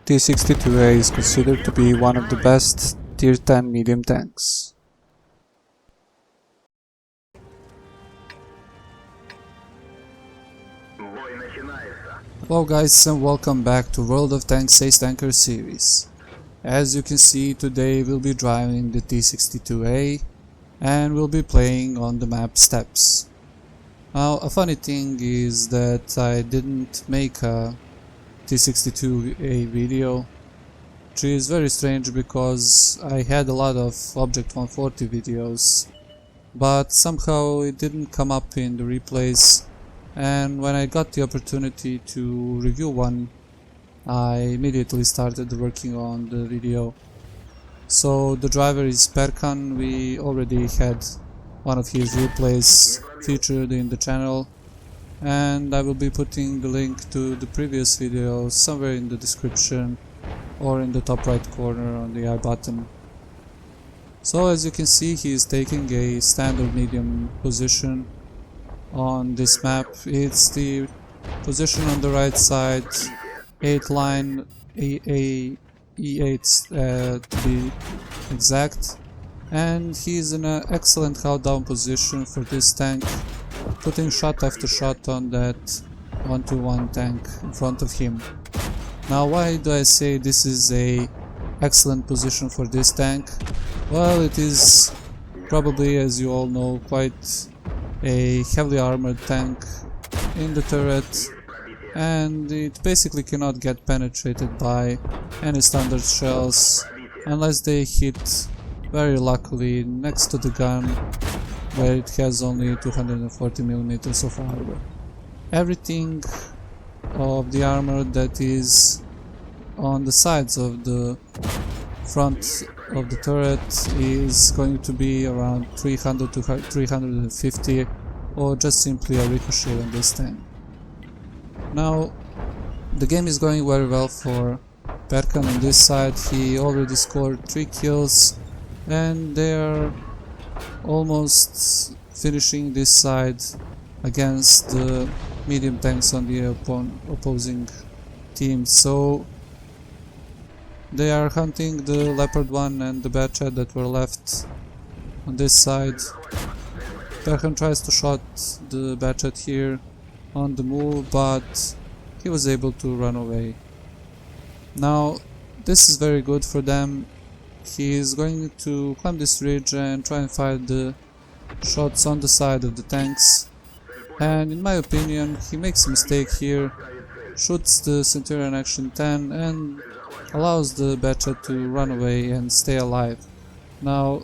T-62A is considered to be one of the best Tier 10 medium tanks. Hello guys and welcome back to World of Tanks Ace Tanker series. As you can see, today we'll be driving the T-62A and we'll be playing on the map Steppes. Now a funny thing is that I didn't make a T-62A video, which is very strange because I had a lot of Object 140 videos, but somehow it didn't come up in the replays, and when I got the opportunity to review one, I immediately started working on the video. So the driver is Perkan. We already had one of his replays featured in the channel, and I will be putting the link to the previous video somewhere in the description or in the top right corner on the I button. So as you can see, he is taking a standard medium position on this map. It's the position on the right side, 8 line E8 to be exact, and he's in an excellent hold down position for this tank, putting shot after shot on that 1-2-1 tank in front of him. Now why do I say this is a excellent position for this tank? Well, it is probably, as you all know, quite a heavily armored tank in the turret, and it basically cannot get penetrated by any standard shells unless they hit very luckily next to the gun, where it has only 240mm of armor. Everything of the armor that is on the sides of the front of the turret is going to be around 300 to 350, or just simply a ricochet on this tank. Now the game is going very well for Perkan on this side. He already scored 3 kills and they are almost finishing this side against the medium tanks on the opposing team. So they are hunting the Leopard 1 and the Batchat that were left on this side. Perkan tries to shot the Batchat here on the move, but he was able to run away. Now this is very good for them. He is going to climb this ridge and try and fire the shots on the side of the tanks, and in my opinion he makes a mistake here, shoots the Centurion Action 10 and allows the Batchat to run away and stay alive. Now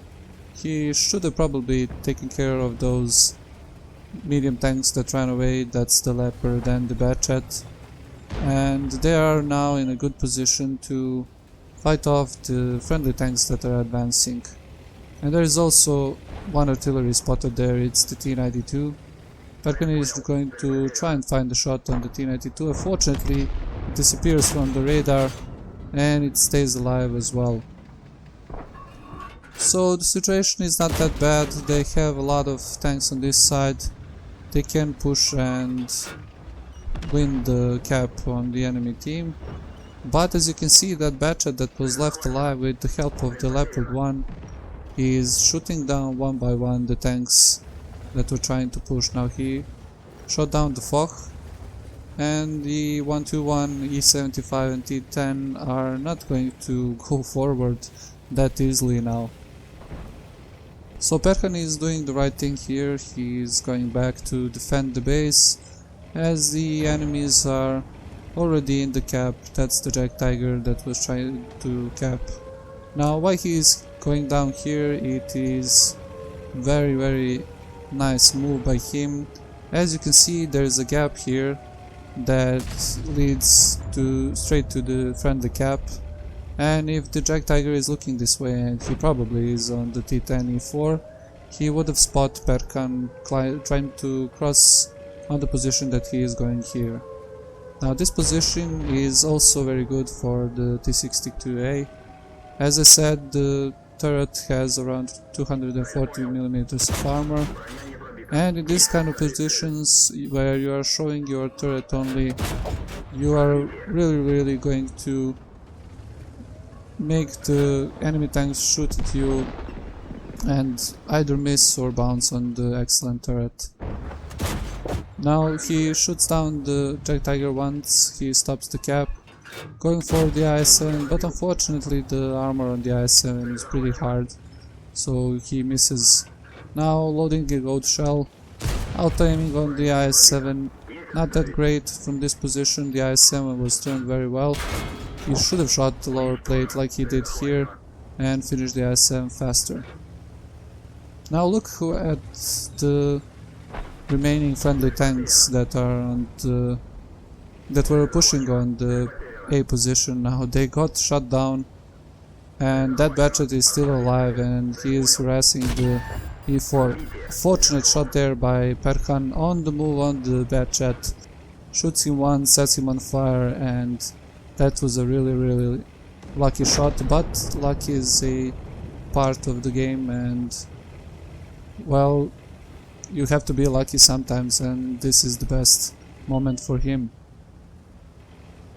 he should have probably taken care of those medium tanks that ran away, that's the Leopard and the Batchat, and they are now in a good position to fight off the friendly tanks that are advancing. And there is also one artillery spotted there, it's the T-92. Perkan is going to try and find the shot on the T-92. Unfortunately it disappears from the radar and it stays alive as well. So the situation is not that bad. They have a lot of tanks on this side. They can push and win the cap on the enemy team. But as you can see, that Batchat that was left alive with the help of the Leopard 1 is shooting down one by one the tanks that were trying to push. Now he shot down the Foch, and the 1-2-1, E75 and T10 are not going to go forward that easily now. So Perkan is doing the right thing here. He is going back to defend the base as the enemies are already in the cap. That's the Jack Tiger that was trying to cap. Now why he is going down here, it is very nice move by him. As you can see, there is a gap here that leads straight to the friendly cap, and if the Jack Tiger is looking this way, and he probably is on the T10 E4, he would have spotted Perkan trying to cross on the position that he is going here. Now this position is also very good for the T-62A. As I said, the turret has around 240mm of armor, and in these kind of positions where you are showing your turret only, you are really going to make the enemy tanks shoot at you and either miss or bounce on the excellent turret. Now he shoots down the Jack Tiger once, he stops the cap, going for the IS-7, but unfortunately the armor on the IS-7 is pretty hard, so he misses. Now loading a gold shell, auto-aiming on the IS-7, not that great from this position. The IS-7 was turned very well. He should have shot the lower plate like he did here and finished the IS-7 faster. Now look at the remaining friendly tanks that are on the, that were pushing on the A position. Now they got shot down, and that Batchet is still alive and he is harassing the E4. Fortunate shot there by Perkan on the move on the Batchet. Shoots him once, sets him on fire, and that was a really lucky shot, but luck is a part of the game, and well, you have to be lucky sometimes, and this is the best moment for him.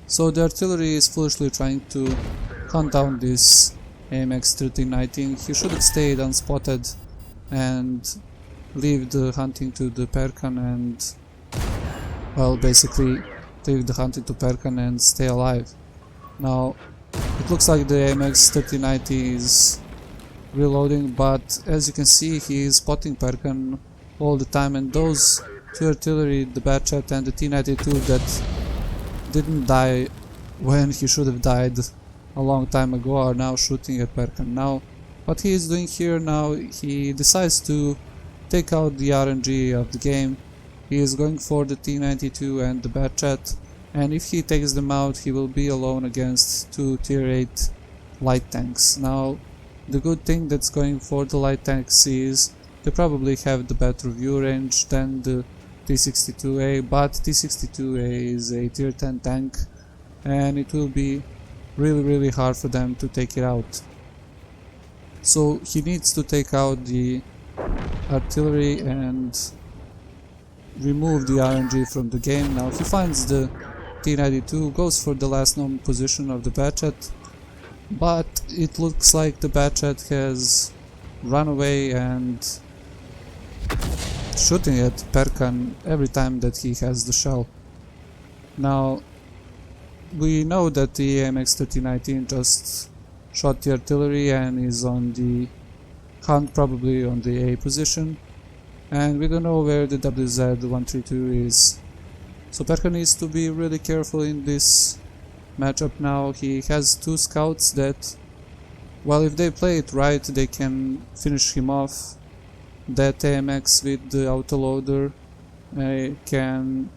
So the artillery is foolishly trying to hunt down this AMX 1319. He should have stayed unspotted and leave the hunting to the Perkan and, well, basically leave the hunting to Perkan and stay alive. Now it looks like the AMX 1390 is reloading, but as you can see he is spotting Perkan all the time, and those two artillery, the Batchet and the T-92 that didn't die when he should have died a long time ago, are now shooting at Perkan. Now what he is doing here, now he decides to take out the RNG of the game. He is going for the T-92 and the Batchet, and if he takes them out he will be alone against two tier 8 light tanks. Now the good thing that's going for the light tanks is they probably have the better view range than the T-62A, but T-62A is a tier 10 tank and it will be really hard for them to take it out. So he needs to take out the artillery and remove the RNG from the game. Now he finds the T-92, goes for the last known position of the Batchet, but it looks like the Batchet has run away and shooting at Perkan every time that he has the shell. Now we know that the AMX 1319 just shot the artillery and is on the hunt, probably on the A position, and we don't know where the WZ-132 is. So Perkan needs to be really careful in this matchup now. He has two scouts that, well, if they play it right, they can finish him off. That AMX with the autoloader can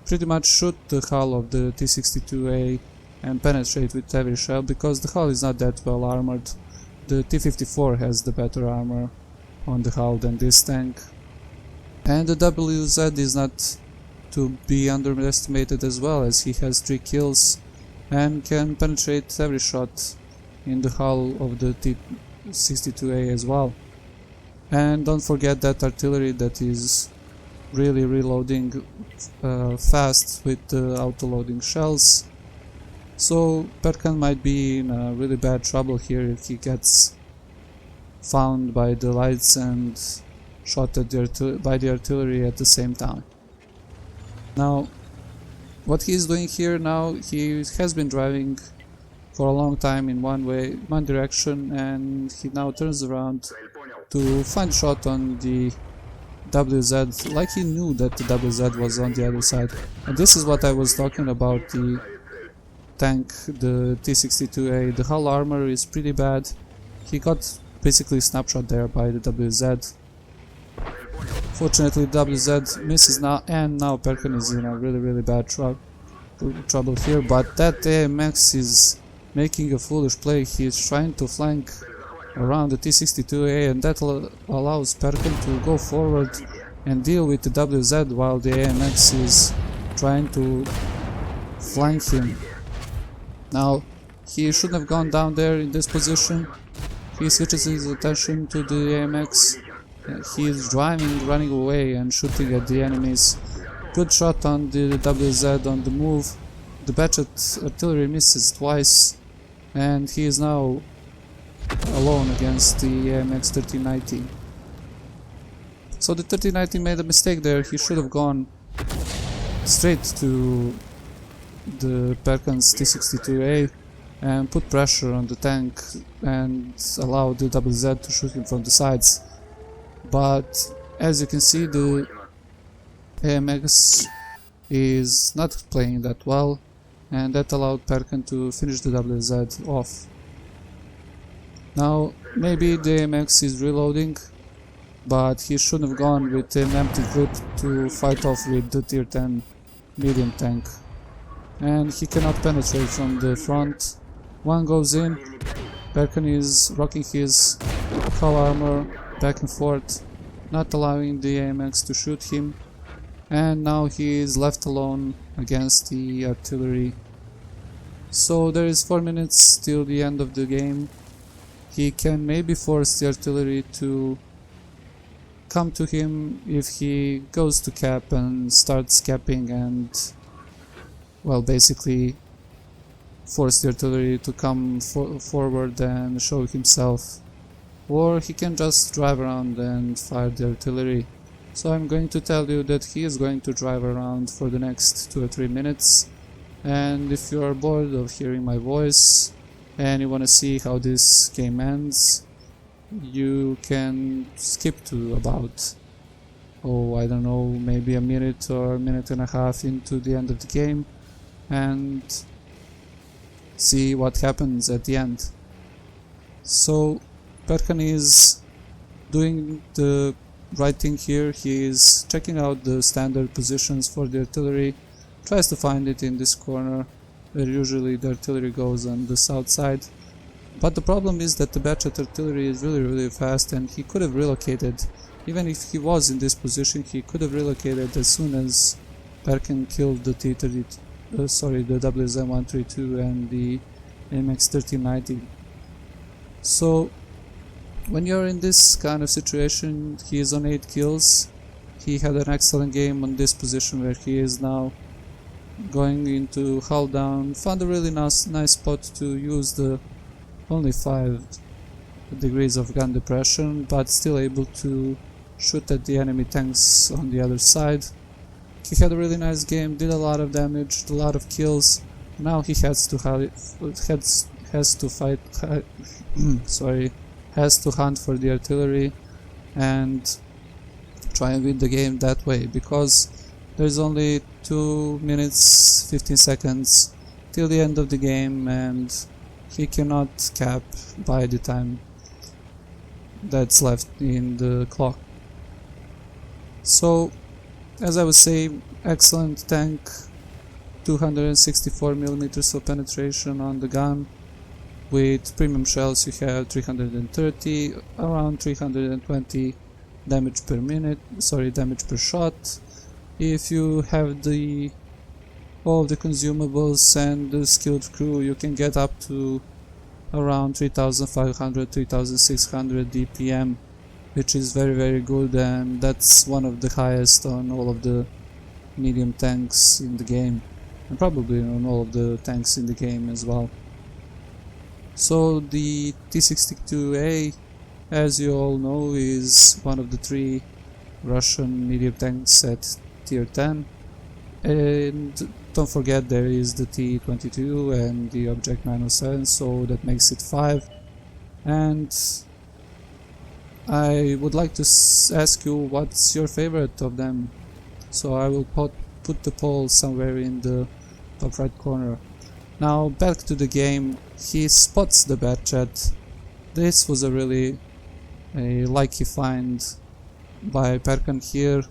pretty much shoot the hull of the T-62A and penetrate with every shell, because the hull is not that well armored. The T-54 has the better armor on the hull than this tank. And the WZ is not to be underestimated as well, as he has 3 kills and can penetrate every shot in the hull of the T-62A as well. And don't forget that artillery that is really reloading fast with auto-loading shells. So Perkan might be in a really bad trouble here if he gets found by the lights and shot at by the artillery at the same time. Now what he is doing here now, he has been driving for a long time in one direction, and he now turns around to find a shot on the WZ, like he knew that the WZ was on the other side. And this is what I was talking about, the tank, the T-62A. The hull armor is pretty bad. He got basically snapshot there by the WZ. Fortunately the WZ misses now, and now Perkan is in a really bad trouble here, but that AMX is making a foolish play. He is trying to flank around the T-62A, and that allows Perkan to go forward and deal with the WZ while the AMX is trying to flank him. Now he shouldn't have gone down there in this position. He switches his attention to the AMX. He is driving, running away and shooting at the enemies. Good shot on the WZ on the move. The Batchet artillery misses twice, and he is now alone against the AMX 1390. So the 1390 made a mistake there. He should have gone straight to the Perkan's T-62A and put pressure on the tank and allow the WZ to shoot him from the sides. But as you can see, the AMX is not playing that well, and that allowed Perkan to finish the WZ off. Now maybe the AMX is reloading, but he shouldn't have gone with an empty clip to fight off with the tier 10 medium tank. And he cannot penetrate from the front. One goes in, Perkan is rocking his hull armor back and forth, not allowing the AMX to shoot him, and now he is left alone against the artillery. So there is 4 minutes till the end of the game. He can maybe force the artillery to come to him if he goes to cap and starts capping and, well, basically force the artillery to come forward and show himself. Or he can just drive around and fire the artillery. So I'm going to tell you that he is going to drive around for the next 2 or 3 minutes, and if you are bored of hearing my voice and you want to see how this game ends, you can skip to about, I don't know, maybe a minute or a minute and a half into the end of the game and see what happens at the end. So Perkan is doing the right thing here. He is checking out the standard positions for the artillery, tries to find it in this corner where usually the artillery goes on the south side. But the problem is that the Batchet artillery is really fast, and he could have relocated. Even if he was in this position, he could have relocated as soon as Perkan killed the the WZ-132 and the AMX 1390. So when you're in this kind of situation, he is on 8 kills. He had an excellent game on this position where he is now going into hull down. Found a really nice spot to use the only 5 degrees of gun depression, but still able to shoot at the enemy tanks on the other side. He had a really nice game, did a lot of damage, a lot of kills. Now he has to hunt for the artillery and try and win the game that way, because there's only 2 minutes 15 seconds till the end of the game, and he cannot cap by the time that's left in the clock. So, as I was saying, excellent tank, 264mm of penetration on the gun. With premium shells you have 330, around 320 damage per shot. If you have all the consumables and the skilled crew, you can get up to around 3500, 3600 DPM, which is very good, and that's one of the highest on all of the medium tanks in the game, and probably on all of the tanks in the game as well. So the T-62A, as you all know, is one of the 3 Russian medium tanks at tier 10, and don't forget there is the T-22 and the Object 907, so that makes it 5. And I would like to ask you what's your favorite of them, so I will put the poll somewhere in the top right corner. Now back to the game. He spots the Batchet. This was a really lucky find by Perkan here.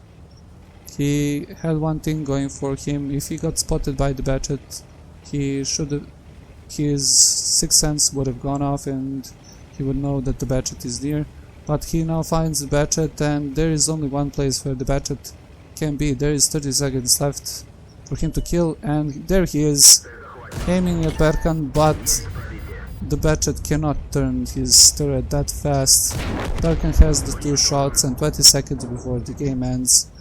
He had one thing going for him. If he got spotted by the Batchet, his sixth sense would have gone off and he would know that the Batchet is near. But he now finds the Batchet, and there is only one place where the Batchet can be. There is 30 seconds left for him to kill, and there he is, aiming at Perkan, but the Batchet cannot turn his turret that fast. Perkan has the 2 shots and 20 seconds before the game ends.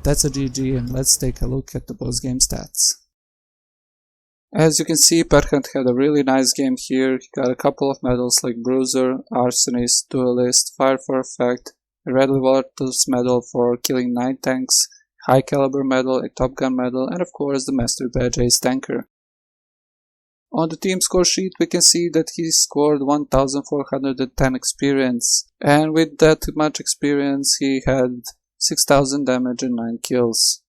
That's a GG, and let's take a look at the post-game stats. As you can see, Perkan had a really nice game here. He got a couple of medals like Bruiser, Arsonist, Duelist, Fire for Effect, a Radley-Walters Medal for killing 9 tanks, High Caliber Medal, a Top Gun Medal, and of course the Master Badge Ace Tanker. On the team score sheet we can see that he scored 1410 experience, and with that much experience he had 6000 damage and 9 kills.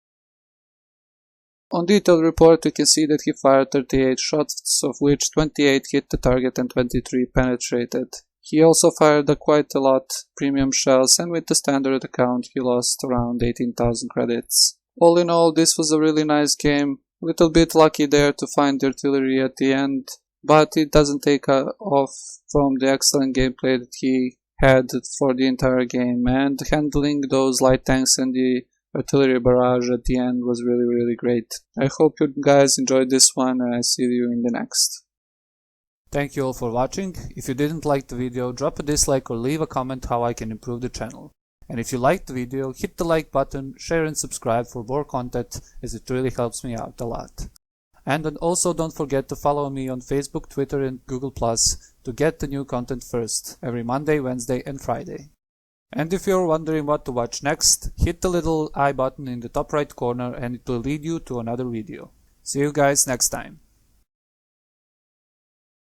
On detailed report we can see that he fired 38 shots, of which 28 hit the target and 23 penetrated. He also fired quite a lot premium shells, and with the standard account he lost around 18,000 credits. All in all, this was a really nice game. Little bit lucky there to find the artillery at the end, but it doesn't take off from the excellent gameplay that he had for the entire game, and handling those light tanks and the artillery barrage at the end was really great. I hope you guys enjoyed this one, and I see you in the next. Thank you all for watching. If you didn't like the video, drop a dislike or leave a comment how I can improve the channel. And if you liked the video, hit the like button, share and subscribe for more content, as it really helps me out a lot. And also don't forget to follow me on Facebook, Twitter and Google Plus to get the new content first, every Monday, Wednesday and Friday. And if you're wondering what to watch next, hit the little I button in the top right corner and it will lead you to another video. See you guys next time.